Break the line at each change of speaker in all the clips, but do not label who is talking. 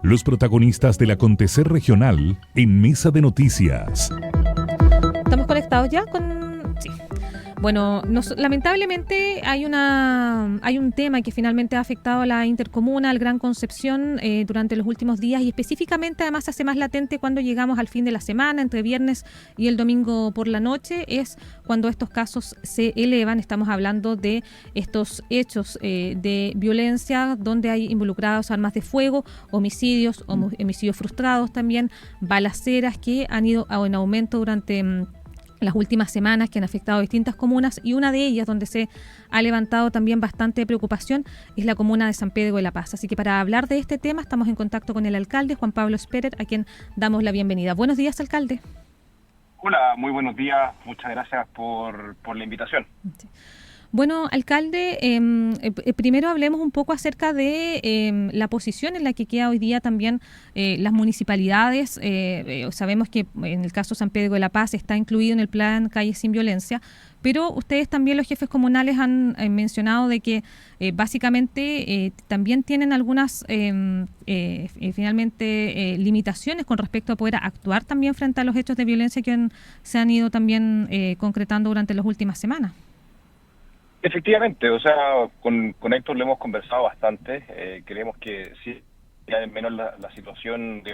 Los protagonistas del acontecer regional en Mesa de Noticias.
¿Estamos conectados ya con...? Sí. Bueno, lamentablemente hay un tema que finalmente ha afectado a la intercomuna, al Gran Concepción, durante los últimos días, y específicamente además se hace más latente cuando llegamos al fin de la semana, entre viernes y el domingo por la noche, es cuando estos casos se elevan. Estamos hablando de estos hechos de violencia donde hay involucrados armas de fuego, homicidios frustrados también, balaceras que han ido en aumento durante las últimas semanas, que han afectado a distintas comunas, y una de ellas donde se ha levantado también bastante preocupación es la comuna de San Pedro de la Paz. Así que para hablar de este tema estamos en contacto con el alcalde, Juan Pablo Sperer, a quien damos la bienvenida. Buenos días, alcalde.
Hola, muy buenos días. Muchas gracias por la invitación.
Sí. Bueno, alcalde, primero hablemos un poco acerca de la posición en la que queda hoy día también las municipalidades. Sabemos que en el caso San Pedro de la Paz está incluido en el plan Calles sin Violencia, pero ustedes también, los jefes comunales, han mencionado de que básicamente también tienen algunas finalmente limitaciones con respecto a poder actuar también frente a los hechos de violencia que se han ido también concretando durante las últimas semanas.
Efectivamente, o sea, con Héctor lo hemos conversado bastante. Creemos que sí, al menos la situación de...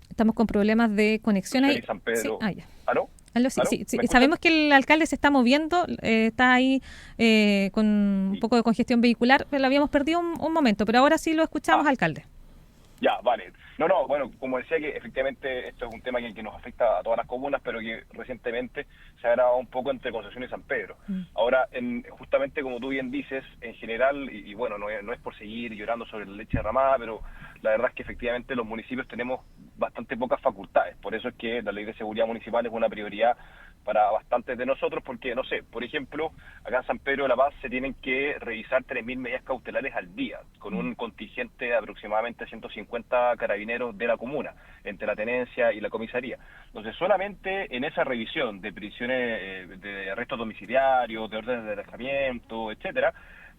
Estamos con problemas de conexión ahí.
San Pedro.
Sí. Ya.
¿Aló?
Sí. Sabemos que el alcalde se está moviendo, está ahí con un poco de congestión vehicular, pero lo habíamos perdido un momento, pero ahora sí lo escuchamos, alcalde.
Ya, vale. Bueno, como decía, que efectivamente esto es un tema que nos afecta a todas las comunas, pero que recientemente se ha agravado un poco entre Concepción y San Pedro. Ahora, justamente como tú bien dices, en general, y bueno, no es por seguir llorando sobre la leche derramada, pero la verdad es que efectivamente los municipios tenemos bastante pocas facultades. Por eso es que la Ley de Seguridad Municipal es una prioridad para bastantes de nosotros, porque, no sé, por ejemplo, acá en San Pedro de la Paz se tienen que revisar 3.000 medidas cautelares al día, con un contingente de aproximadamente 150 carabineros de la comuna, entre la tenencia y la comisaría. Entonces, solamente en esa revisión de prisiones, de arrestos domiciliarios, de órdenes de alejamiento, etcétera,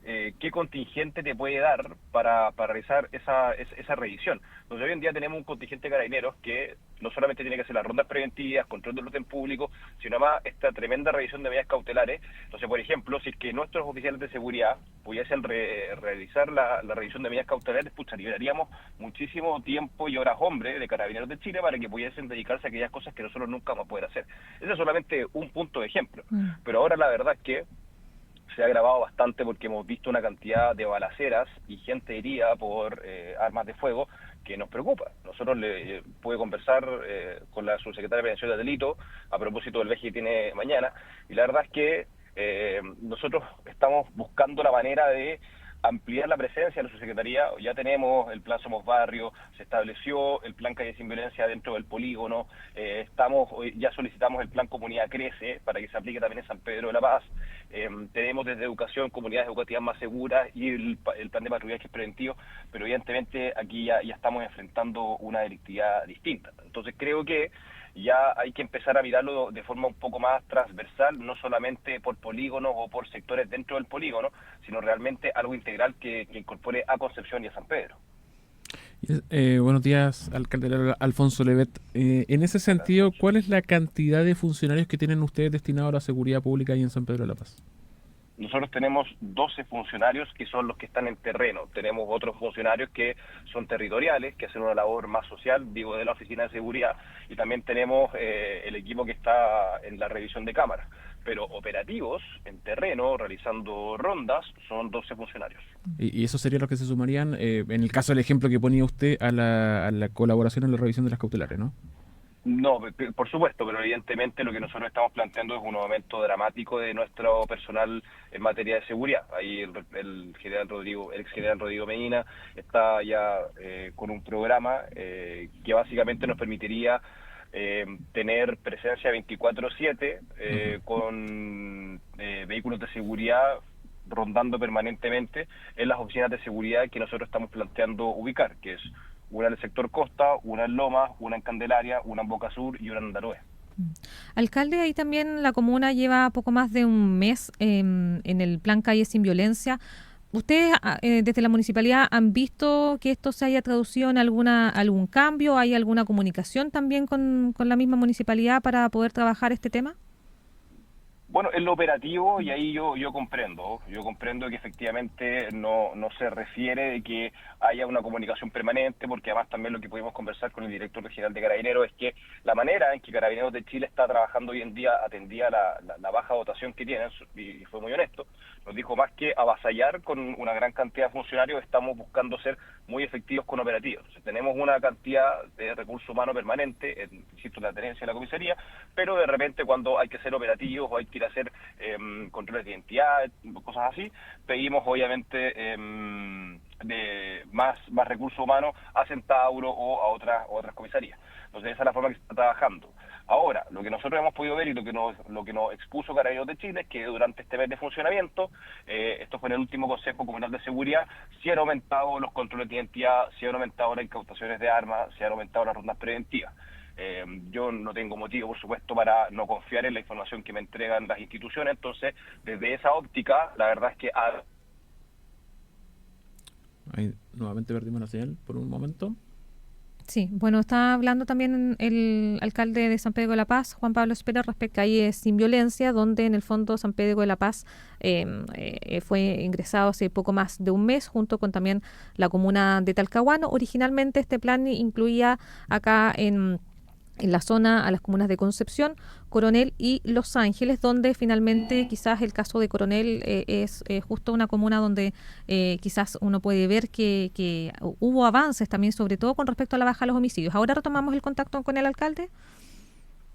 ¿qué contingente te puede dar para realizar esa revisión? Entonces, hoy en día tenemos un contingente de carabineros que no solamente tiene que hacer las rondas preventivas, control del orden público, sino además esta tremenda revisión de medidas cautelares. Entonces, por ejemplo, si es que nuestros oficiales de seguridad pudiesen realizar la revisión de medidas cautelares, liberaríamos muchísimo tiempo y horas hombre de Carabineros de Chile para que pudiesen dedicarse a aquellas cosas que nosotros nunca vamos a poder hacer. Ese es solamente un punto de ejemplo. Pero ahora la verdad es que se ha agravado bastante porque hemos visto una cantidad de balaceras y gente herida por armas de fuego que nos preocupa. Nosotros pude conversar con la subsecretaria de Prevención de Delito a propósito del viaje que tiene mañana, y la verdad es que nosotros estamos buscando la manera de ampliar la presencia de la subsecretaría. Ya tenemos el plan Somos Barrio, se estableció el plan Calle Sin Violencia dentro del polígono, ya solicitamos el plan Comunidad Crece para que se aplique también en San Pedro de la Paz. Tenemos desde educación comunidades educativas más seguras y el plan de patrullaje que es preventivo, pero evidentemente aquí ya estamos enfrentando una delictividad distinta. Entonces creo que ya hay que empezar a mirarlo de forma un poco más transversal, no solamente por polígonos o por sectores dentro del polígono, sino realmente algo integral que incorpore a Concepción y a San Pedro.
Buenos días, alcalde Alfonso Levet. En ese sentido, ¿cuál es la cantidad de funcionarios que tienen ustedes destinados a la seguridad pública ahí en San Pedro de la Paz?
Nosotros tenemos 12 funcionarios que son los que están en terreno. Tenemos otros funcionarios que son territoriales, que hacen una labor más social, digo, de la Oficina de Seguridad, y también tenemos el equipo que está en la revisión de cámaras. Pero operativos, en terreno, realizando rondas, son 12 funcionarios.
¿Y eso sería lo que se sumarían, en el caso del ejemplo que ponía usted, a la colaboración en la revisión de las cautelares, ¿no?
No, por supuesto, pero evidentemente lo que nosotros estamos planteando es un aumento dramático de nuestro personal en materia de seguridad. Ahí el ex general Rodrigo Medina está ya con un programa que básicamente nos permitiría tener presencia 24/7 con vehículos de seguridad rondando permanentemente en las oficinas de seguridad que nosotros estamos planteando ubicar, que es una en el sector Costa, una en Lomas, una en Candelaria, una en Boca Sur y una en Daroe.
Alcalde, ahí también la comuna lleva poco más de un mes en el plan Calle Sin Violencia. ¿Ustedes desde la municipalidad han visto que esto se haya traducido en algún cambio? ¿Hay alguna comunicación también con la misma municipalidad para poder trabajar este tema?
Bueno, en lo operativo, y ahí yo comprendo que efectivamente no se refiere de que haya una comunicación permanente, porque además también lo que pudimos conversar con el director regional de Carabineros es que la manera en que Carabineros de Chile está trabajando hoy en día atendía la baja dotación que tienen, y fue muy honesto, nos dijo más que avasallar con una gran cantidad de funcionarios, estamos buscando ser muy efectivos con operativos. Entonces, tenemos una cantidad de recursos humanos permanente, insisto, la tenencia de la comisaría, pero de repente cuando hay que ser operativos o hay que ir a hacer controles de identidad, cosas así, pedimos obviamente de más recursos humanos a Centauro o a otras comisarías. Entonces esa es la forma que se está trabajando. Ahora, lo que nosotros hemos podido ver y lo que nos expuso Carabineros de Chile es que durante este mes de funcionamiento, esto fue en el último Consejo Comunal de Seguridad, sí han aumentado los controles de identidad, sí han aumentado las incautaciones de armas, sí han aumentado las rondas preventivas. Yo no tengo motivo, por supuesto, para no confiar en la información que me entregan las instituciones, entonces, desde esa óptica, la verdad es que...
Ahí nuevamente perdimos la señal por un momento.
Sí, bueno, está hablando también el alcalde de San Pedro de la Paz, Juan Pablo Espera, respecto a ahí Sin Violencia, donde en el fondo San Pedro de la Paz fue ingresado hace poco más de un mes, junto con también la comuna de Talcahuano. Originalmente este plan incluía acá en la zona a las comunas de Concepción, Coronel y Los Ángeles, donde finalmente quizás el caso de Coronel es justo una comuna donde quizás uno puede ver que hubo avances también, sobre todo con respecto a la baja de los homicidios. Ahora retomamos el contacto con el alcalde.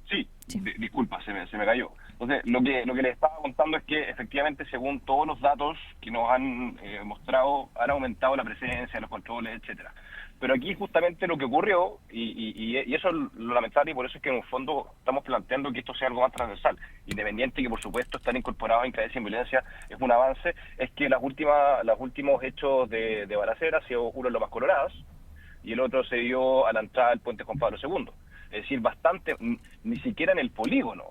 Sí. Disculpa, se me cayó. Entonces, lo que les estaba contando es que efectivamente, según todos los datos que nos han mostrado, han aumentado la presencia, los controles, etcétera. Pero aquí justamente lo que ocurrió, y eso es lo lamentable, y por eso es que en un fondo estamos planteando que esto sea algo más transversal, independiente que por supuesto están incorporados en Cadencia Sin Violencia, es un avance, es que los últimos hechos de balacera ha sido uno en Lomas Coloradas, y el otro se dio a la entrada del puente Juan Pablo II. Es decir, bastante, ni siquiera en el polígono,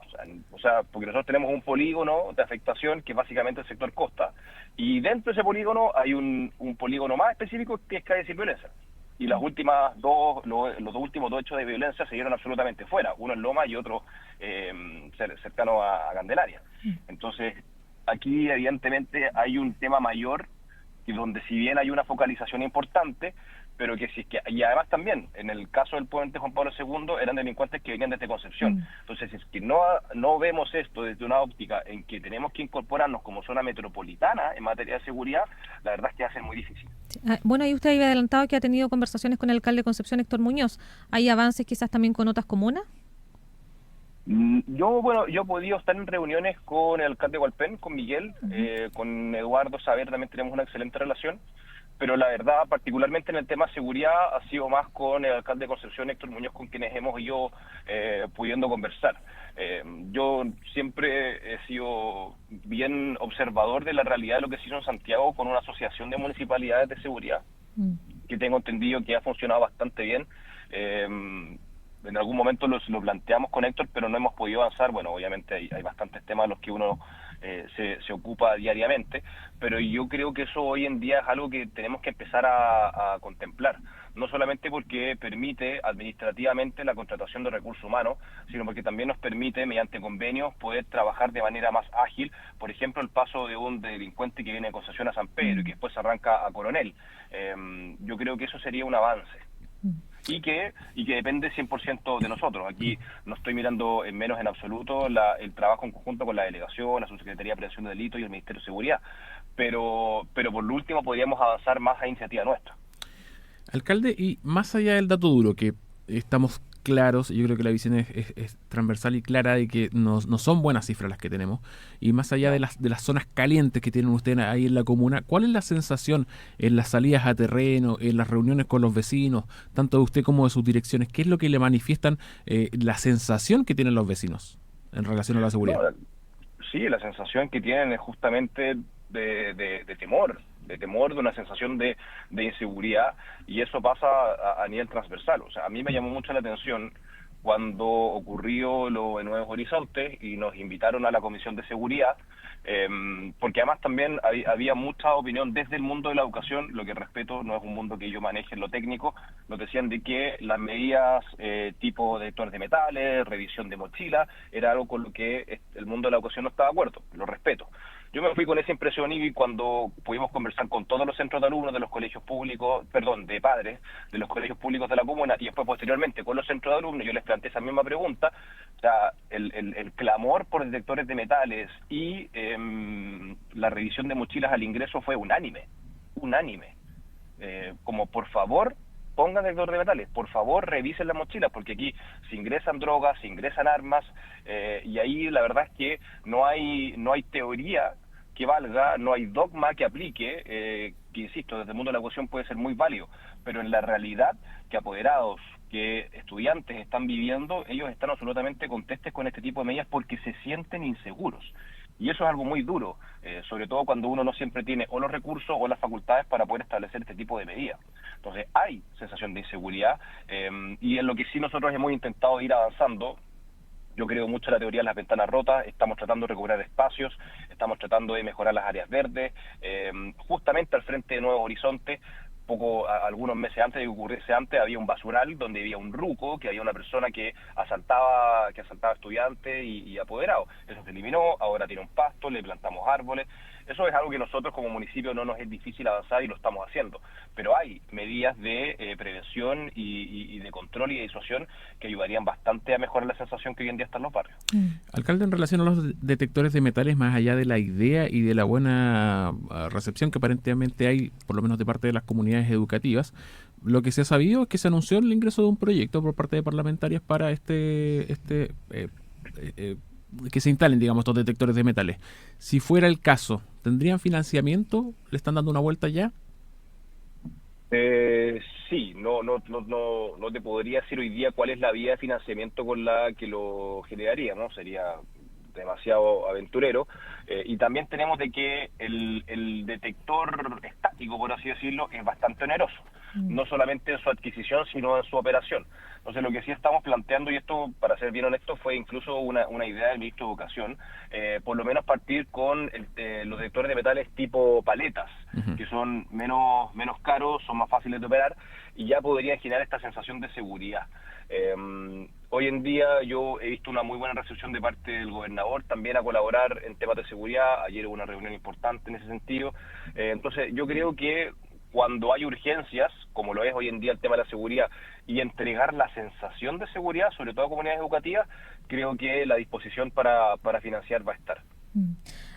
o sea, porque nosotros tenemos un polígono de afectación que es básicamente el sector costa, y dentro de ese polígono hay un polígono más específico que es Calle Sin Violencia. Y los últimos dos hechos de violencia se dieron absolutamente fuera, uno en Loma y otro cercano a Candelaria. Entonces, aquí evidentemente hay un tema mayor, y donde si bien hay una focalización importante, pero que si es que, y además también, en el caso del puente Juan Pablo II, eran delincuentes que venían desde Concepción. Entonces, si es que no vemos esto desde una óptica en que tenemos que incorporarnos como zona metropolitana en materia de seguridad, la verdad es que va a ser muy difícil.
Bueno, ahí usted había adelantado que ha tenido conversaciones con el alcalde de Concepción, Héctor Muñoz. ¿Hay avances quizás también con otras comunas?
Yo he podido estar en reuniones con el alcalde de Hualpén, con Miguel, con Eduardo Saber, también tenemos una excelente relación, pero la verdad, particularmente en el tema seguridad, ha sido más con el alcalde de Concepción, Héctor Muñoz, con quienes hemos ido pudiendo conversar. Yo siempre he sido bien observador de la realidad de lo que se hizo en Santiago con una asociación de municipalidades de seguridad, que tengo entendido que ha funcionado bastante bien. En algún momento lo planteamos con Héctor, pero no hemos podido avanzar. Bueno, obviamente hay bastantes temas a los que uno se ocupa diariamente, pero yo creo que eso hoy en día es algo que tenemos que empezar a contemplar, no solamente porque permite administrativamente la contratación de recursos humanos, sino porque también nos permite, mediante convenios, poder trabajar de manera más ágil. Por ejemplo, el paso de un delincuente que viene de Concepción a San Pedro y que después arranca a Coronel. Yo creo que eso sería un avance. Y que depende 100% de nosotros. Aquí no estoy mirando en menos en absoluto el trabajo en conjunto con la delegación, la Subsecretaría de Prevención de Delitos y el Ministerio de Seguridad, pero por lo último podríamos avanzar más a iniciativa nuestra.
Alcalde, y más allá del dato duro, que estamos claros, yo creo que la visión es transversal y clara de que no son buenas cifras las que tenemos, y más allá de las zonas calientes que tienen ustedes ahí en la comuna, ¿cuál es la sensación en las salidas a terreno, en las reuniones con los vecinos, tanto de usted como de sus direcciones? ¿Qué es lo que le manifiestan, la sensación que tienen los vecinos en relación a la seguridad?
Sí, la sensación que tienen es justamente de temor, de una sensación de inseguridad, y eso pasa a nivel transversal. O sea, a mí me llamó mucho la atención cuando ocurrió lo de Nuevos Horizontes y nos invitaron a la Comisión de Seguridad, porque además también había mucha opinión desde el mundo de la educación, lo que respeto, no es un mundo que yo maneje en lo técnico, nos decían de que las medidas tipo detectores de metales, revisión de mochila, era algo con lo que el mundo de la educación no estaba de acuerdo, lo respeto. Yo me fui con esa impresión y cuando pudimos conversar con todos los centros de alumnos de los colegios públicos, perdón, de padres, de los colegios públicos de la comuna, y después posteriormente con los centros de alumnos, yo les planteé esa misma pregunta, o sea, el clamor por detectores de metales y la revisión de mochilas al ingreso fue unánime, como por favor, pongan detector de metales, por favor revisen las mochilas, porque aquí se ingresan drogas, se ingresan armas, y ahí la verdad es que no hay teoría que valga, no hay dogma que aplique, que insisto, desde el mundo de la educación puede ser muy válido, pero en la realidad que apoderados, que estudiantes están viviendo, ellos están absolutamente contestes con este tipo de medidas porque se sienten inseguros. Y eso es algo muy duro, sobre todo cuando uno no siempre tiene o los recursos o las facultades para poder establecer este tipo de medidas. Entonces hay sensación de inseguridad y en lo que sí nosotros hemos intentado ir avanzando. Yo creo mucho en la teoría de las ventanas rotas, estamos tratando de recuperar espacios, estamos tratando de mejorar las áreas verdes, justamente al frente de Nuevos Horizontes, algunos meses antes de que ocurriese antes, había un basural donde había un ruco, que había una persona que asaltaba estudiantes y apoderados. Eso se eliminó, ahora tiene un pasto, le plantamos árboles. Eso es algo que nosotros como municipio no nos es difícil avanzar y lo estamos haciendo. Pero hay medidas de prevención y de control y de disuasión que ayudarían bastante a mejorar la sensación que hoy en día están los barrios.
Alcalde, en relación a los detectores de metales, más allá de la idea y de la buena recepción que aparentemente hay, por lo menos de parte de las comunidades educativas, lo que se ha sabido es que se anunció el ingreso de un proyecto por parte de parlamentarios para que se instalen, digamos, estos detectores de metales. Si fuera el caso, ¿tendrían financiamiento? ¿Le están dando una vuelta ya?
Sí, no te podría decir hoy día cuál es la vía de financiamiento con la que lo generaría, ¿no? Sería demasiado aventurero. Y también tenemos de que el detector estático, por así decirlo, es bastante oneroso, no solamente en su adquisición, sino en su operación. Entonces, lo que sí estamos planteando, y esto, para ser bien honesto, fue incluso una idea del ministro de Educación, por lo menos partir con los detectores de metales tipo paletas, que son menos caros, son más fáciles de operar, y ya podrían generar esta sensación de seguridad. Hoy en día yo he visto una muy buena recepción de parte del gobernador también a colaborar en temas de seguridad. Ayer hubo una reunión importante en ese sentido. Entonces yo creo que cuando hay urgencias, como lo es hoy en día el tema de la seguridad, y entregar la sensación de seguridad, sobre todo a comunidades educativas, creo que la disposición para financiar va a estar.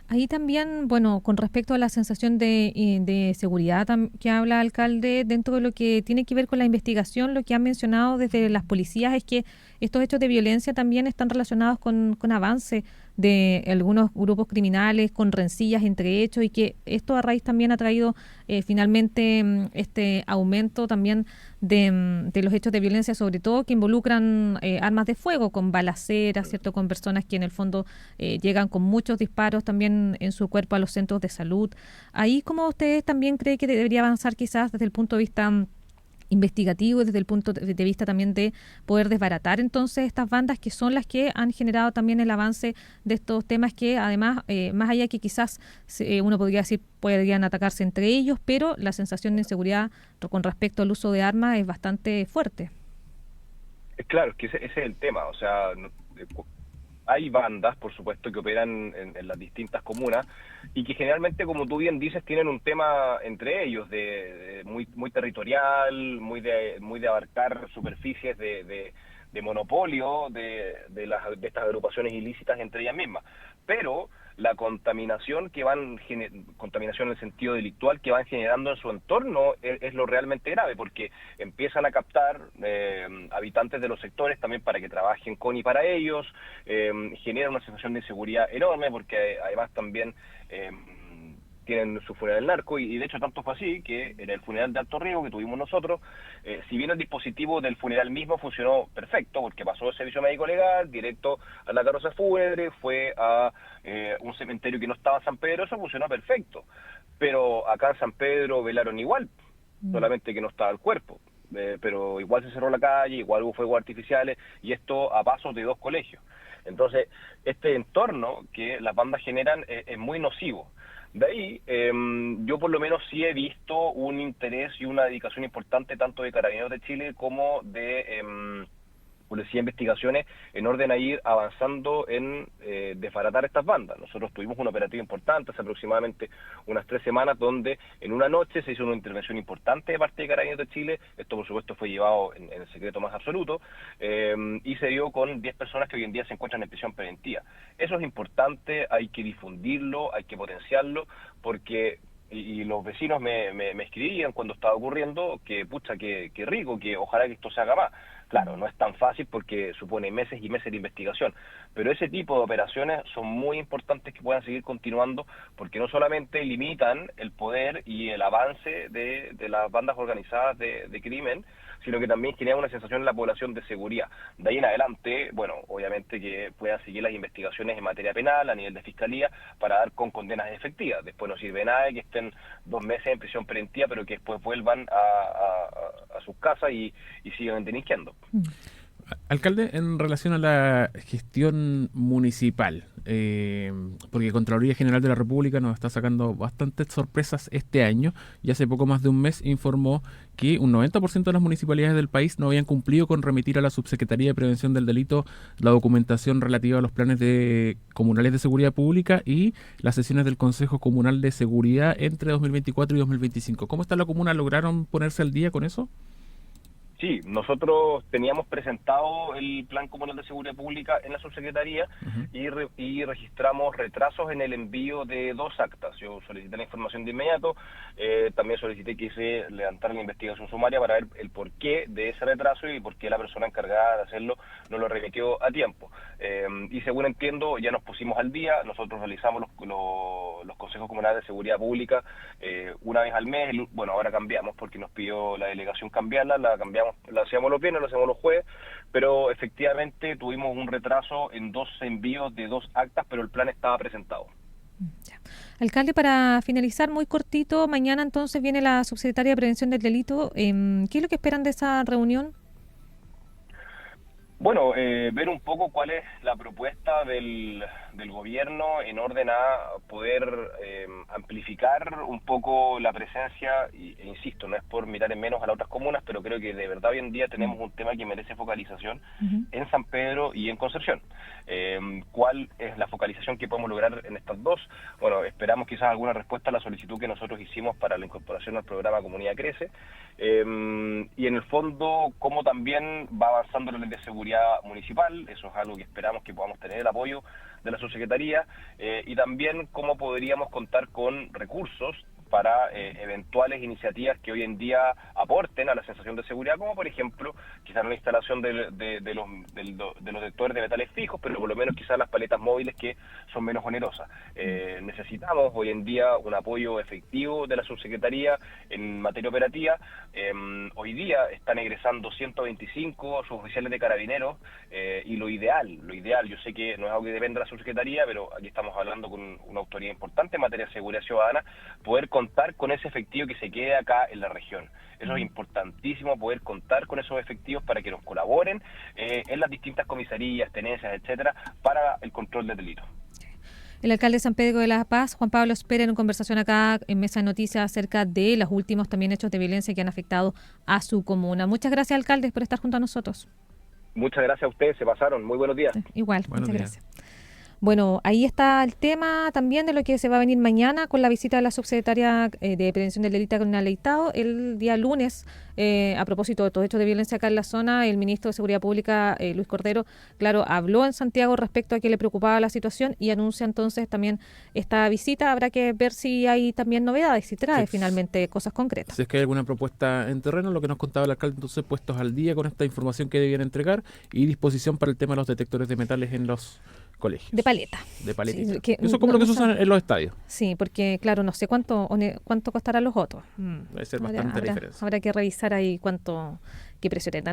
Ahí también, bueno, con respecto a la sensación de seguridad que habla el alcalde, dentro de lo que tiene que ver con la investigación, lo que han mencionado desde las policías es que estos hechos de violencia también están relacionados con avance de algunos grupos criminales, con rencillas entre hechos, y que esto a raíz también ha traído finalmente este aumento también de los hechos de violencia, sobre todo que involucran armas de fuego, con balaceras, ¿cierto? Con personas que en el fondo llegan con muchos disparos también en su cuerpo a los centros de salud. Ahí, ¿cómo usted también cree que debería avanzar quizás desde el punto de vista investigativo y desde el punto de vista también de poder desbaratar entonces estas bandas que son las que han generado también el avance de estos temas que además, más allá que quizás uno podría decir podrían atacarse entre ellos, pero la sensación de inseguridad con respecto al uso de armas es bastante fuerte?
Claro, es que ese es el tema, o sea, hay bandas, por supuesto, que operan en las distintas comunas y que generalmente, como tú bien dices, tienen un tema entre ellos de muy territorial, muy de abarcar superficies de monopolio de estas agrupaciones ilícitas entre ellas mismas. Pero la contaminación contaminación en el sentido delictual que van generando en su entorno es lo realmente grave, porque empiezan a captar habitantes de los sectores también para que trabajen con y para ellos, genera una sensación de inseguridad enorme, porque además también tienen su funeral del narco, y de hecho tanto fue así que en el funeral de Alto Río que tuvimos nosotros, si bien el dispositivo del funeral mismo funcionó perfecto, porque pasó el servicio médico legal, directo a la carroza fúnebre, fue a un cementerio que no estaba en San Pedro, eso funcionó perfecto, pero acá en San Pedro velaron igual, solamente que no estaba el cuerpo. pero igual se cerró la calle, igual hubo fuegos artificiales, y esto a pasos de 2 colegios. Entonces, este entorno que las bandas generan es muy nocivo. De ahí, yo por lo menos sí he visto un interés y una dedicación importante tanto de Carabineros de Chile como de Policía de Investigaciones en orden a ir avanzando en desbaratar estas bandas. Nosotros tuvimos un operativo importante hace aproximadamente unas 3 semanas donde en una noche se hizo una intervención importante de parte de Carabineros de Chile. Esto por supuesto fue llevado en el secreto más absoluto y se dio con 10 personas que hoy en día se encuentran en prisión preventiva. Eso es importante, hay que difundirlo, hay que potenciarlo porque... Y los vecinos me escribían cuando estaba ocurriendo que, pucha, que rico, que ojalá que esto se haga más. Claro, no es tan fácil porque supone meses y meses de investigación, pero ese tipo de operaciones son muy importantes que puedan seguir continuando porque no solamente limitan el poder y el avance de las bandas organizadas de crimen, sino que también genera una sensación en la población de seguridad. De ahí en adelante, bueno, obviamente que puedan seguir las investigaciones en materia penal a nivel de fiscalía para dar con condenas efectivas. Después no sirve nada que estén 2 meses en prisión preventiva, pero que después vuelvan a sus casas y sigan delinquiendo.
Alcalde, en relación a la gestión municipal, porque Contraloría General de la República nos está sacando bastantes sorpresas este año y hace poco más de un mes informó que un 90% de las municipalidades del país no habían cumplido con remitir a la Subsecretaría de Prevención del Delito la documentación relativa a los planes comunales de seguridad pública y las sesiones del Consejo Comunal de Seguridad entre 2024 y 2025. ¿Cómo está la comuna? ¿Lograron ponerse al día con eso?
Sí, nosotros teníamos presentado el Plan Comunal de Seguridad Pública en la subsecretaría y registramos retrasos en el envío de 2 actas. Yo solicité la información de inmediato, también solicité que se levantara la investigación sumaria para ver el porqué de ese retraso y por qué la persona encargada de hacerlo no lo remitió a tiempo. Y según entiendo, ya nos pusimos al día, nosotros realizamos los consejos comunales de seguridad pública una vez al mes. Bueno, ahora cambiamos porque nos pidió la delegación cambiarla, la cambiamos, la hacíamos los viernes, la hacemos los jueves, pero efectivamente tuvimos un retraso en 2 envíos de 2 actas, pero el plan estaba presentado.
Ya. Alcalde, para finalizar, muy cortito, mañana entonces viene la subsecretaria de Prevención del Delito. ¿Qué es lo que esperan de esa reunión?
Bueno, ver un poco cuál es la propuesta del gobierno en orden a poder amplificar un poco la presencia, e insisto, no es por mirar en menos a las otras comunas, pero creo que de verdad hoy en día tenemos un tema que merece focalización en San Pedro y en Concepción. ¿Cuál es la focalización que podemos lograr en estas 2? Bueno, esperamos quizás alguna respuesta a la solicitud que nosotros hicimos para la incorporación al programa Comunidad Crece, y en el fondo, cómo también va avanzando la ley de seguridad municipal. Eso es algo que esperamos que podamos tener el apoyo de la subsecretaría, y también cómo podríamos contar con recursos para eventuales iniciativas que hoy en día aporten a la sensación de seguridad, como por ejemplo quizás la instalación de los detectores de metales fijos, pero por lo menos quizás las paletas móviles que son menos onerosas. Necesitamos hoy en día un apoyo efectivo de la subsecretaría en materia operativa. Hoy día están egresando 125 suboficiales de carabineros, y lo ideal, yo sé que no es algo que depende de la subsecretaría, pero aquí estamos hablando con una autoridad importante en materia de seguridad ciudadana, poder contar con ese efectivo que se quede acá en la región. Eso es importantísimo, poder contar con esos efectivos para que nos colaboren en las distintas comisarías, tenencias, etcétera, para el control del delito.
El alcalde de San Pedro de la Paz, Juan Pablo Espera, en conversación acá en Mesa de Noticias acerca de los últimos también hechos de violencia que han afectado a su comuna. Muchas gracias, alcalde, por estar junto a nosotros.
Muchas gracias a ustedes, se pasaron. Muy buenos días.
Igual,
Buenos
muchas
días.
gracias. Bueno, ahí está el tema también de lo que se va a venir mañana con la visita de la subsecretaria de Prevención del Delito, Carolina Leitao. El día lunes, a propósito de estos hechos de violencia acá en la zona, el ministro de Seguridad Pública, Luis Cordero, claro, habló en Santiago respecto a que le preocupaba la situación y anuncia entonces también esta visita. Habrá que ver si hay también novedades, si trae finalmente cosas concretas.
Si es que hay alguna propuesta en terreno, lo que nos contaba el alcalde, entonces puestos al día con esta información que debían entregar y disposición para el tema de los detectores de metales en los colegios.
De paleta.
De paletita.
Sí, que
Eso es como lo que se usa en los estadios.
Sí, porque claro, no sé cuánto costarán los otros.
Debe ser bastante la diferencia.
Habrá que revisar ahí qué precio tendrán.